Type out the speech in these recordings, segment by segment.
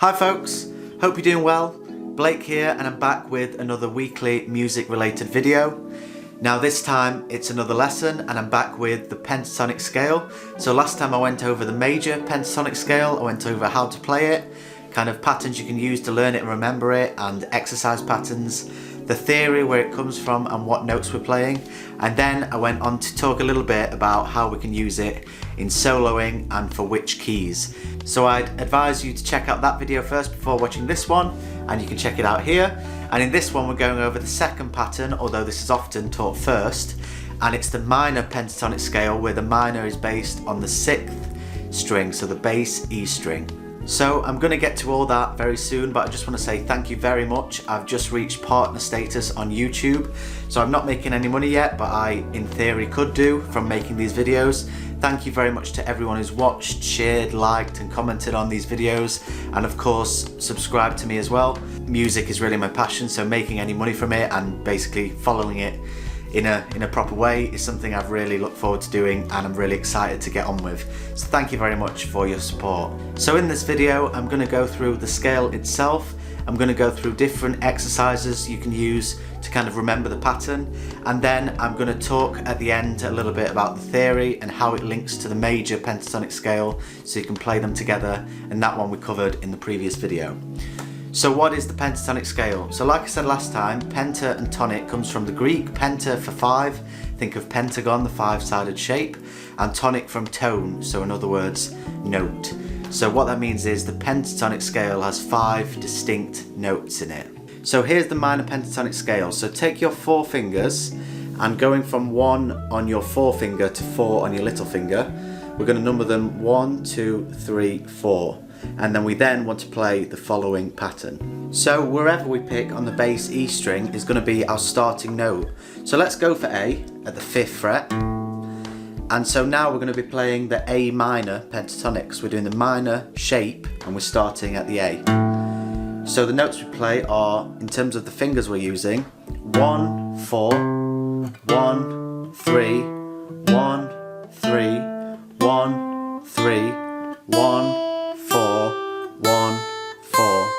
Hi folks, hope you're doing well. Blake here and I'm back with another weekly music related video. Now this time it's another lesson and I'm back with the pentatonic scale. So last time I went over the major pentatonic scale, I went over how to play it, kind of patterns you can use to learn it and remember it, and exercise patterns, the theory, where it comes from and what notes we're playing, and then I went on to talk a little bit about how we can use it in soloing and for which keys. So I'd advise you to check out that video first before watching this one, and you can check it out here. And in this one we're going over the second pattern, although this is often taught first, and it's the minor pentatonic scale, where the minor is based on the 6th string, so the bass E string. So I'm going to get to all that very soon, but I just want to say thank you very much. I've just reached partner status on YouTube, so I'm not making any money yet, but I in theory could do from making these videos. Thank you very much to everyone who's watched, shared, liked and commented on these videos, and of course subscribe to me as well. Music is really my passion, so making any money from it and basically following it in a proper way is something I've really looked forward to doing and I'm really excited to get on with. So thank you very much for your support. So in this video I'm going to go through the scale itself, I'm going to go through different exercises you can use to kind of remember the pattern, and then I'm going to talk at the end a little bit about the theory and how it links to the major pentatonic scale so you can play them together, and that one we covered in the previous video. So what is the pentatonic scale? So like I said last time, penta and tonic comes from the Greek penta for 5, think of pentagon, the 5-sided shape, and tonic from tone, so in other words, note. So what that means is the pentatonic scale has 5 distinct notes in it. So here's the minor pentatonic scale. So take your 4 fingers and going from 1 on your forefinger to 4 on your little finger, we're going to number them 1, 2, 3, 4. And then we want to play the following pattern. So wherever we pick on the bass E string is going to be our starting note. So let's go for A at the 5th fret. And so now we're going to be playing the A minor pentatonics. We're doing the minor shape and we're starting at the A. So the notes we play are, in terms of the fingers we're using, 1, 4, 1, 3, 1, 3, 1, 3, 1, 4, 1, 4.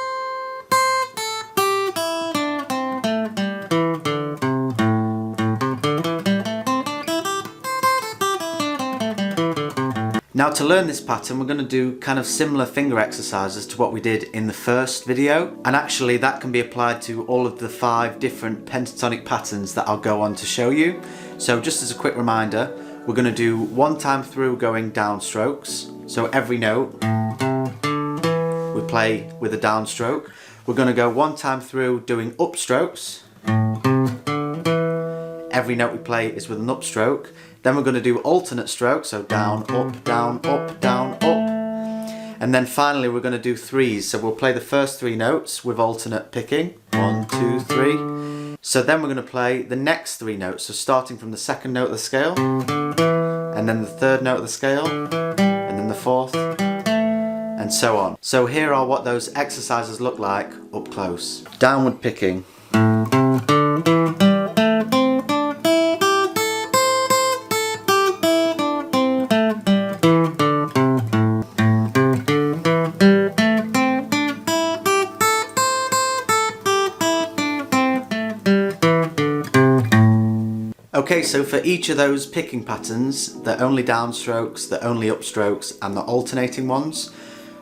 Now to learn this pattern we're going to do kind of similar finger exercises to what we did in the first video, and actually that can be applied to all of the 5 different pentatonic patterns that I'll go on to show you. So just as a quick reminder, we're going to do 1 time through going down strokes, so every note we play with a downstroke. We're going to go 1 time through doing upstrokes. Every note we play is with an upstroke. Then we're going to do alternate strokes, so down, up, down, up, down, up. And then finally we're going to do 3s, so we'll play the first 3 notes with alternate picking, 1, 2, 3. So then we're going to play the next 3 notes, so starting from the 2nd note of the scale, and then the 3rd note of the scale, and then the 4th, and so on. So here are what those exercises look like up close. Downward picking. Okay, so for each of those picking patterns, the only downstrokes, the only upstrokes and the alternating ones,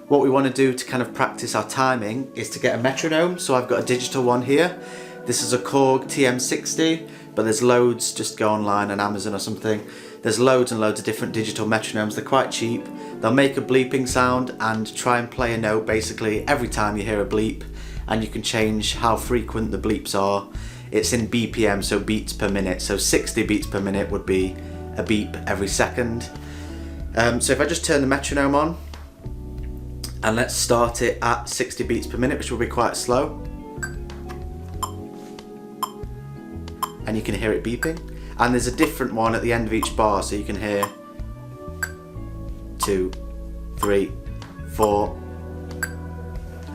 what we want to do to kind of practice our timing is to get a metronome. So I've got a digital one here. This is a Korg TM60, but there's loads, just go online on Amazon or something. There's loads and loads of different digital metronomes, they're quite cheap. They'll make a bleeping sound and try and play a note basically every time you hear a bleep, and you can change how frequent the bleeps are. It's in BPM, so beats per minute, so 60 beats per minute would be a beep every second. So if I just turn the metronome on, and let's start it at 60 beats per minute, which will be quite slow. And you can hear it beeping. And there's a different one at the end of each bar, so you can hear 2, 3, 4.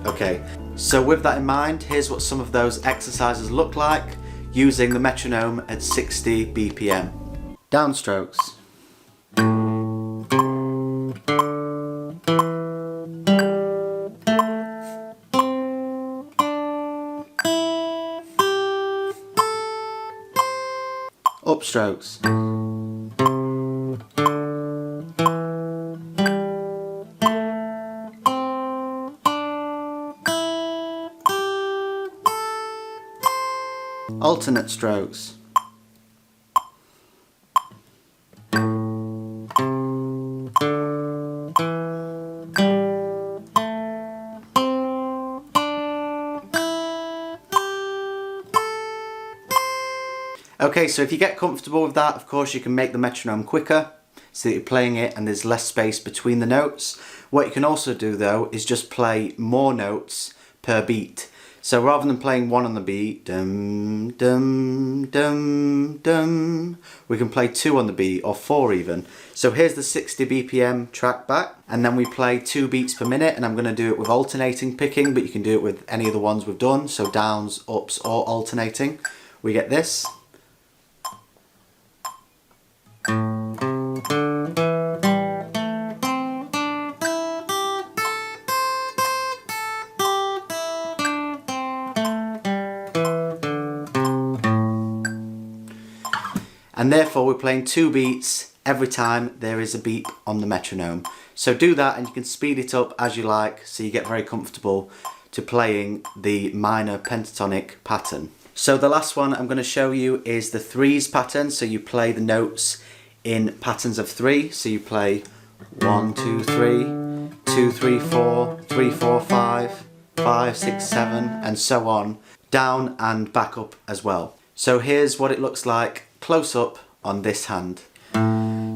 Okay, so with that in mind, here's what some of those exercises look like using the metronome at 60 BPM. Downstrokes. upstrokes. Alternate strokes. Okay, so if you get comfortable with that, of course you can make the metronome quicker so that you're playing it and there's less space between the notes. What you can also do though is just play more notes per beat. So rather than playing one on the beat, dum dum dum dum, we can play 2 on the beat, or 4 even. So here's the 60 BPM track back, and then we play 2 beats per minute, and I'm going to do it with alternating picking, but you can do it with any of the ones we've done, so downs, ups, or alternating. We get this. And therefore we're playing 2 beats every time there is a beep on the metronome. So do that, and you can speed it up as you like so you get very comfortable to playing the minor pentatonic pattern. So the last one I'm going to show you is the 3s pattern. So you play the notes in patterns of 3. So you play 1, 2, 3, 2, 3, 4, 3, 4, 5, 5, 6, 7, and so on, down and back up as well. So here's what it looks like close up on this hand.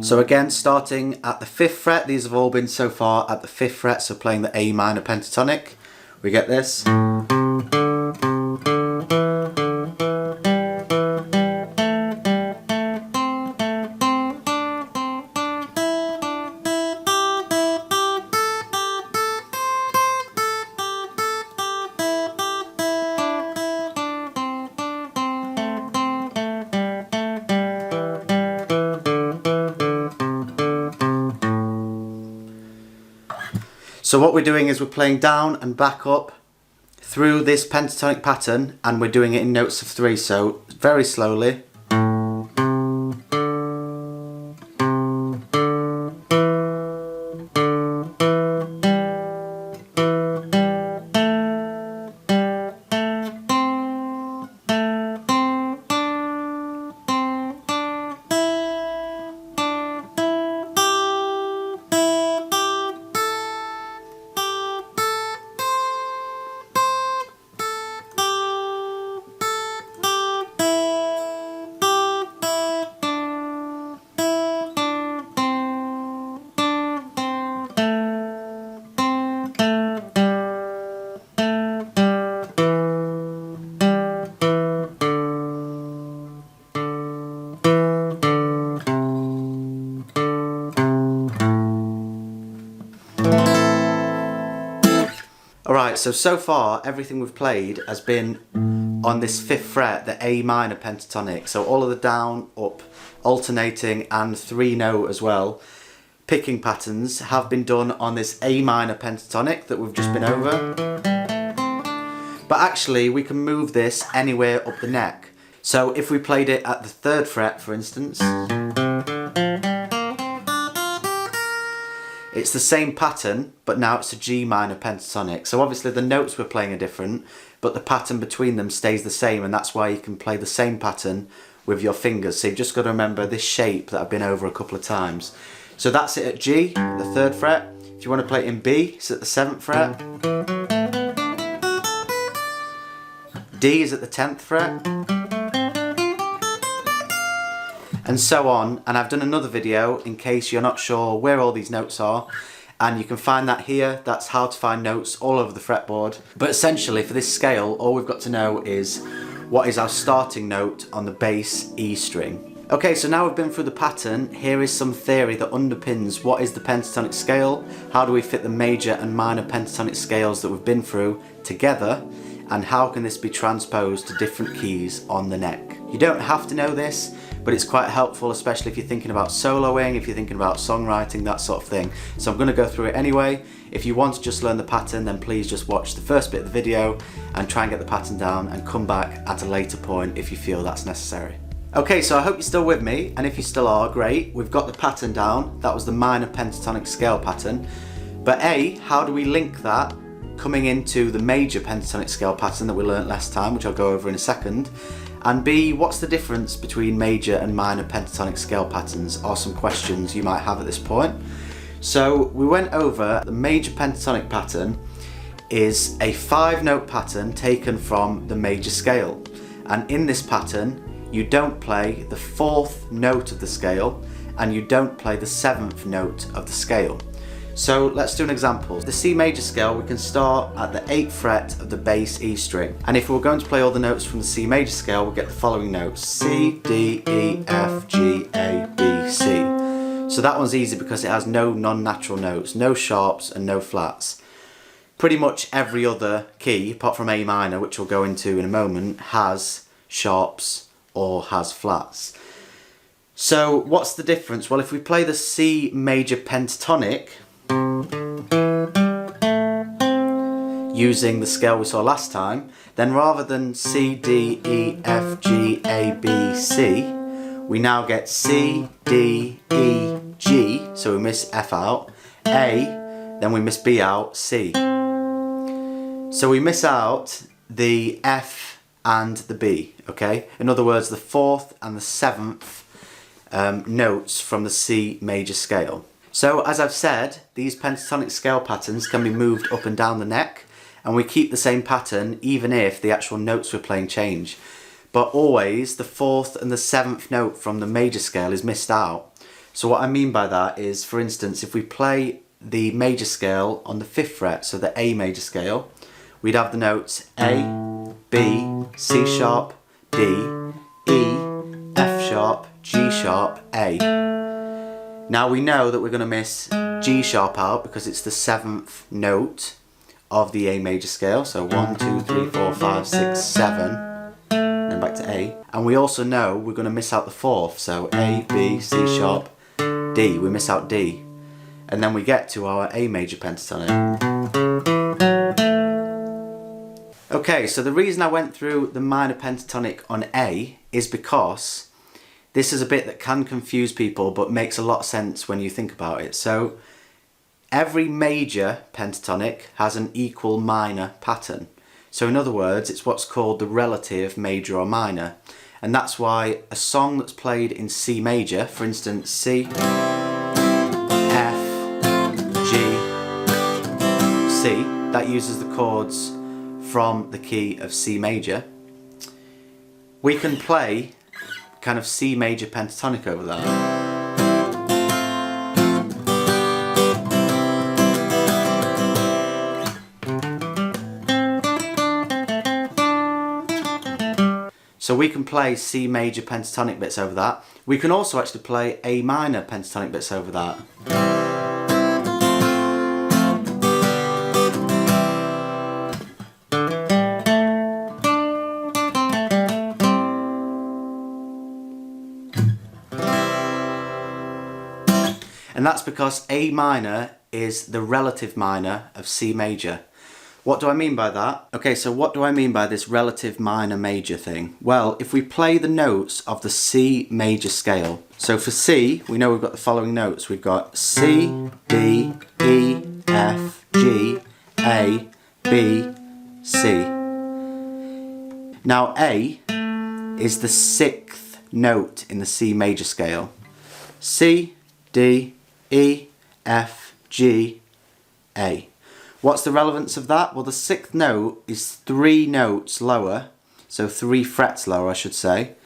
So again, starting at the 5th fret, these have all been so far at the 5th fret, so playing the A minor pentatonic, we get this. So what we're doing is we're playing down and back up through this pentatonic pattern, and we're doing it in notes of 3, so very slowly. Alright, so far everything we've played has been on this 5th fret, the A minor pentatonic. So all of the down, up, alternating and 3 note as well, picking patterns have been done on this A minor pentatonic that we've just been over. But actually we can move this anywhere up the neck. So if we played it at the 3rd fret, for instance, it's the same pattern, but now it's a G minor pentatonic. So obviously the notes we're playing are different, but the pattern between them stays the same, and that's why you can play the same pattern with your fingers. So you've just got to remember this shape that I've been over a couple of times. So that's it at G, the 3rd fret. If you want to play it in B, it's at the 7th fret. D is at the 10th fret. And so on, and I've done another video in case you're not sure where all these notes are, and you can find that here. That's how to find notes all over the fretboard. But essentially for this scale, all we've got to know is what is our starting note on the bass E string. Okay, so now we've been through the pattern, here is some theory that underpins what is the pentatonic scale, how do we fit the major and minor pentatonic scales that we've been through together, and how can this be transposed to different keys on the neck. You don't have to know this, but it's quite helpful, especially if you're thinking about soloing, if you're thinking about songwriting, that sort of thing. So I'm going to go through it anyway. If you want to just learn the pattern, then please just watch the first bit of the video and try and get the pattern down and come back at a later point if you feel that's necessary. Okay, so I hope you're still with me, and if you still are, great. We've got the pattern down. That was the minor pentatonic scale pattern. But A, how do we link that coming into the major pentatonic scale pattern that we learnt last time, which I'll go over in a second? And B, what's the difference between major and minor pentatonic scale patterns, are some questions you might have at this point. So we went over the major pentatonic pattern is a 5-note pattern taken from the major scale. And in this pattern, you don't play the 4th note of the scale and you don't play the 7th note of the scale. So let's do an example. The C major scale, we can start at the 8th fret of the bass E string. And if we're going to play all the notes from the C major scale, we'll get the following notes: C, D, E, F, G, A, B, C. So that one's easy because it has no non-natural notes, no sharps and no flats. Pretty much every other key, apart from A minor, which we'll go into in a moment, has sharps or has flats. So what's the difference? Well, if we play the C major pentatonic using the scale we saw last time, then rather than C, D, E, F, G, A, B, C, we now get C, D, E, G, so we miss F out, A, then we miss B out, C. So we miss out the F and the B, okay? In other words, the 4th and the 7th notes from the C major scale. So as I've said, these pentatonic scale patterns can be moved up and down the neck, and we keep the same pattern even if the actual notes we're playing change. But always the 4th and the 7th note from the major scale is missed out. So what I mean by that is, for instance, if we play the major scale on the 5th fret, so the A major scale, we'd have the notes A, B, C sharp, D, E, F sharp, G sharp, A. Now we know that we're going to miss G sharp out because it's the 7th note of the A major scale. So 1, 2, 3, 4, 5, 6, 7, then back to A. And we also know we're going to miss out the 4th. So A, B, C sharp, D. We miss out D. And then we get to our A major pentatonic. Okay, so the reason I went through the minor pentatonic on A is because this is a bit that can confuse people but makes a lot of sense when you think about it. So every major pentatonic has an equal minor pattern. So in other words, it's what's called the relative major or minor. And that's why a song that's played in C major, for instance, C, F, G, C, that uses the chords from the key of C major, we can play kind of C major pentatonic over that. So we can play C major pentatonic bits over that. We can also actually play A minor pentatonic bits over that. And that's because A minor is the relative minor of C major. What do I mean by that? Okay, so what do I mean by this relative minor major thing? Well, if we play the notes of the C major scale. So for C, we know we've got the following notes. We've got C, D, E, F, G, A, B, C. Now A is the 6th note in the C major scale. C, D, E, F, G, A. What's the relevance of that? Well, the 6th note is 3 notes lower, so 3 frets lower, I should say,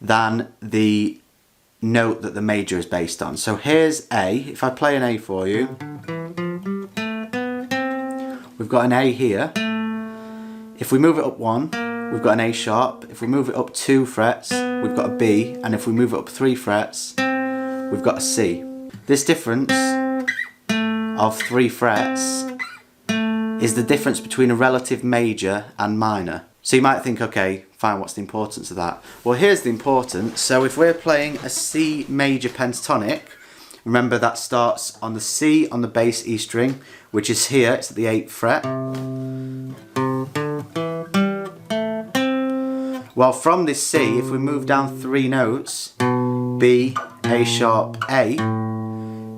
than the note that the major is based on. So here's A. If I play an A for you, we've got an A here. If we move it up 1, we've got an A sharp. If we move it up 2 frets, we've got a B. And if we move it up 3 frets, we've got a C. This difference of 3 frets is the difference between a relative major and minor. So you might think, okay, fine, what's the importance of that? Well, here's the importance. So if we're playing a C major pentatonic, remember that starts on the C on the bass E string, which is here, it's at the 8th fret. Well, from this C, if we move down 3 notes, B, A sharp, A,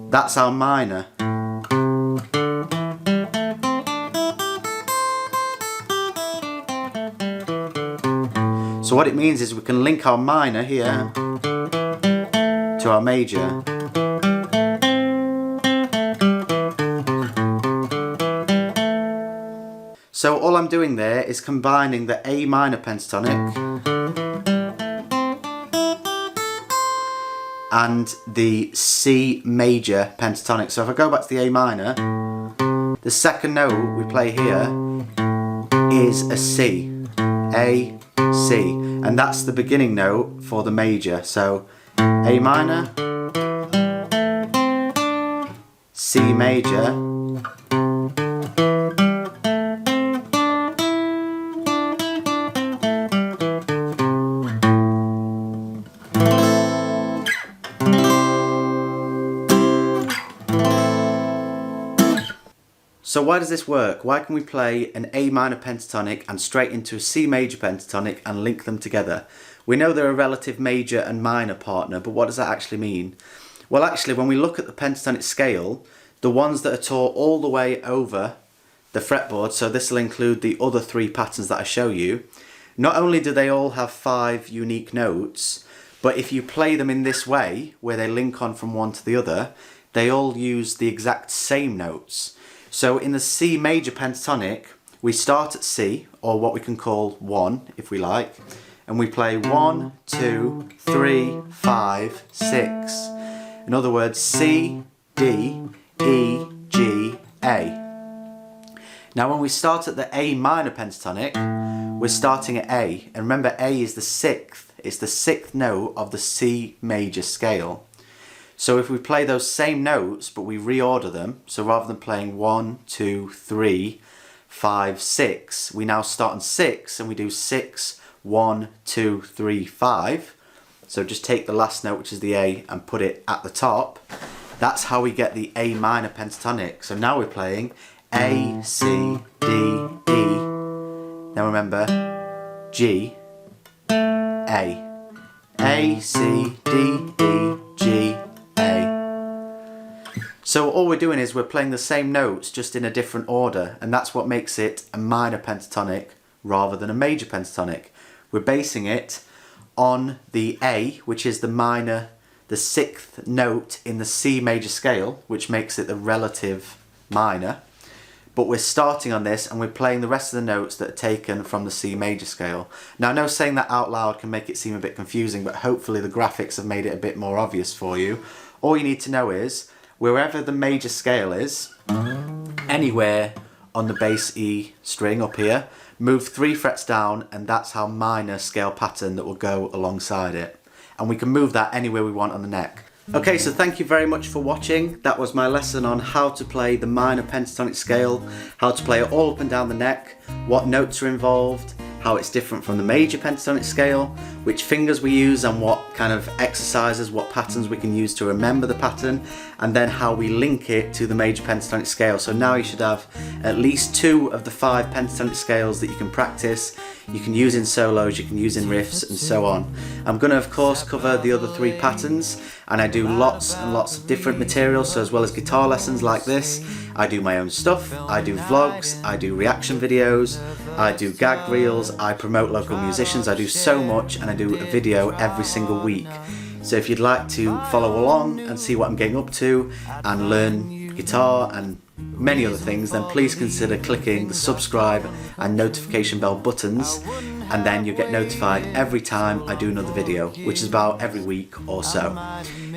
that's our minor. So what it means is we can link our minor here to our major. So all I'm doing there is combining the A minor pentatonic and the C major pentatonic. So if I go back to the A minor, the second note we play here is a C, A, C, and that's the beginning note for the major. So A minor, C major, So why does this work? Why can we play an A minor pentatonic and straight into a C major pentatonic and link them together? We know they're a relative major and minor partner, but what does that actually mean? Well, actually, when we look at the pentatonic scale, the ones that are taught all the way over the fretboard, so this will include the other 3 patterns that I show you, not only do they all have 5 unique notes, but if you play them in this way, where they link on from one to the other, they all use the exact same notes. So in the C major pentatonic, we start at C, or what we can call 1, if we like, and we play 1, 2, 3, 5, 6. In other words, C, D, E, G, A. Now when we start at the A minor pentatonic, we're starting at A, and remember A is the 6th, it's the 6th note of the C major scale. So if we play those same notes but we reorder them, so rather than playing 1, 2, 3, 5, 6, we now start on 6 and we do 6, 1, 2, 3, 5. So just take the last note, which is the A, and put it at the top. That's how we get the A minor pentatonic. So now we're playing A, C, D, E. Now remember, G, A. A, C, D, E, G, A. So all we're doing is we're playing the same notes just in a different order, and that's what makes it a minor pentatonic rather than a major pentatonic. We're basing it on the A, which is the minor, the 6th note in the C major scale, which makes it the relative minor. But we're starting on this and we're playing the rest of the notes that are taken from the C major scale. Now I know saying that out loud can make it seem a bit confusing, but hopefully the graphics have made it a bit more obvious for you. All you need to know is, wherever the major scale is, anywhere on the bass E string up here, move 3 frets down, and that's our minor scale pattern that will go alongside it. And we can move that anywhere we want on the neck. Okay, so thank you very much for watching. That was my lesson on how to play the minor pentatonic scale, how to play it all up and down the neck, what notes are involved, how it's different from the major pentatonic scale, which fingers we use and what kind of exercises, what patterns we can use to remember the pattern, and then how we link it to the major pentatonic scale. So now you should have at least 2 of the 5 pentatonic scales that you can practice. You can use in solos, you can use in riffs, and so on. I'm going to of course cover the other 3 patterns, and I do lots and lots of different materials. So as well as guitar lessons like this, I do my own stuff, I do vlogs, I do reaction videos, I do gag reels, I promote local musicians, I do so much, and I do a video every single week. So if you'd like to follow along and see what I'm getting up to and learn guitar and many other things, then please consider clicking the subscribe and notification bell buttons, and then you'll get notified every time I do another video, which is about every week or so.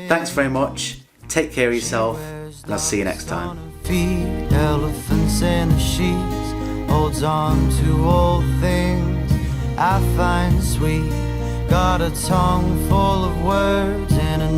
Thanks very much, take care of yourself, and I'll see you next time. Elephants in the sheets, holds on to all things I find sweet. Got a tongue full of words and a